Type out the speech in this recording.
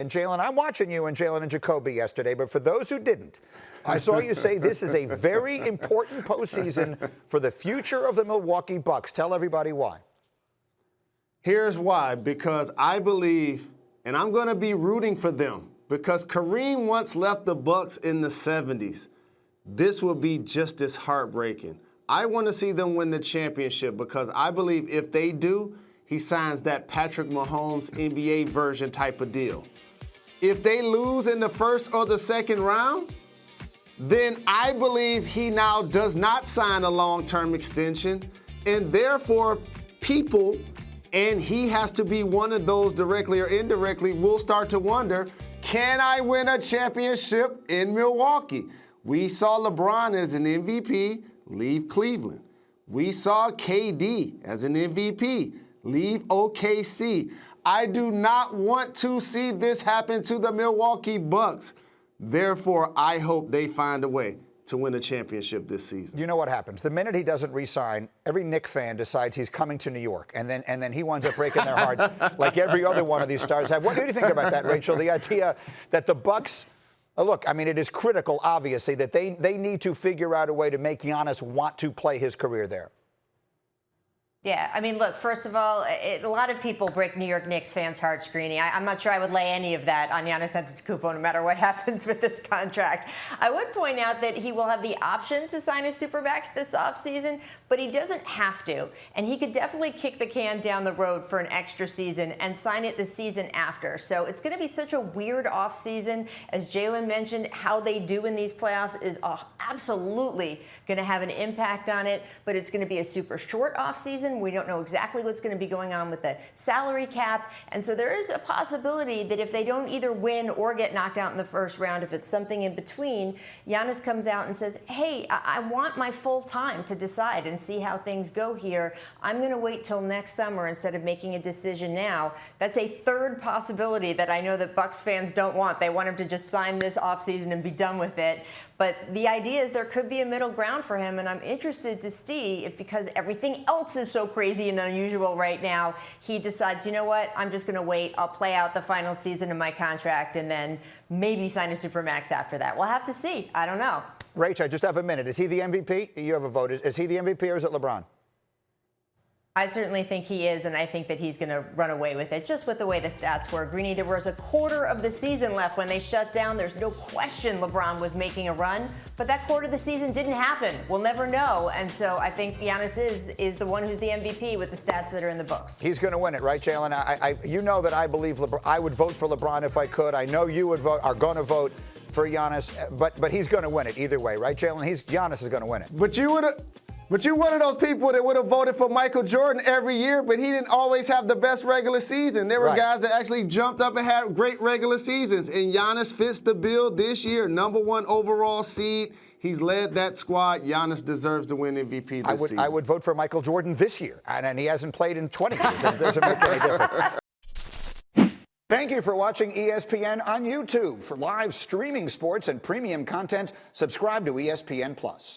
And Jalen, I'm watching you and Jalen and Jacoby yesterday, but for those who didn't, I saw you say this is a very important postseason for the future of the Milwaukee Bucks. Tell everybody why. Here's why. Because I believe, and I'm going to be rooting for them, because Kareem once left the Bucks in the 70s. This will be just as heartbreaking. I want to see them win the championship because I believe if they do, he signs that Patrick Mahomes NBA version type of deal. If they lose in the first or the second round, then I believe he now does not sign a long-term extension, and therefore people, and he has to be one of those directly or indirectly, will start to wonder, can I win a championship in Milwaukee? We saw LeBron as an MVP leave Cleveland. We saw KD as an MVP leave OKC. I do not want to see this happen to the Milwaukee Bucks. Therefore, I hope they find a way to win a championship this season. You know what happens? The minute he doesn't re-sign, every Knicks fan decides he's coming to New York, and then he winds up breaking their hearts like every other one of these stars have. What do you think about that, Rachel? The idea that the Bucks, look, I mean, it is critical, obviously, that they need to figure out a way to make Giannis want to play his career there. Yeah, I mean, look, first of all, a lot of people break New York Knicks fans' hearts, Greeny. I'm not sure I would lay any of that on Giannis Antetokounmpo, no matter what happens with this contract. I would point out that he will have the option to sign a Supermax this offseason, but he doesn't have to. And he could definitely kick the can down the road for an extra season and sign it the season after. So it's going to be such a weird offseason. As Jalen mentioned, how they do in these playoffs is absolutely going to have an impact on it, but it's going to be a super short offseason. We don't know exactly what's going to be going on with the salary cap. And so there is a possibility that if they don't either win or get knocked out in the first round, if it's something in between, Giannis comes out and says, hey, I want my full time to decide and see how things go here. I'm going to wait till next summer instead of making a decision now. That's a third possibility that I know that Bucks fans don't want. They want him to just sign this offseason and be done with it. But the idea is there could be a middle ground for him, and I'm interested to see if, because everything else is so crazy and unusual right now, he decides, you know what, I'm just going to wait. I'll play out the final season of my contract and then maybe sign a Supermax after that. We'll have to see. I don't know. Rach, I just have a minute. Is he the MVP? You have a vote. Is he the MVP or is it LeBron? I certainly think he is, and I think that he's going to run away with it, just with the way the stats were. Greeny, there was a quarter of the season left when they shut down. There's no question LeBron was making a run, but that quarter of the season didn't happen. We'll never know, and so I think Giannis is the one who's the MVP with the stats that are in the books. He's going to win it, right, Jalen? You know that I believe LeBron. I would vote for LeBron if I could. I know you are going to vote for Giannis, but he's going to win it either way, right, Jalen? Giannis is going to win it. But you're one of those people that would have voted for Michael Jordan every year, but he didn't always have the best regular season. There were guys that actually jumped up and had great regular seasons, and Giannis fits the bill this year. #1 overall seed. He's led that squad. Giannis deserves to win MVP this season. I would vote for Michael Jordan this year, and he hasn't played in 20 years. It doesn't make any difference. Thank you for watching ESPN on YouTube. For live streaming sports and premium content, subscribe to ESPN+.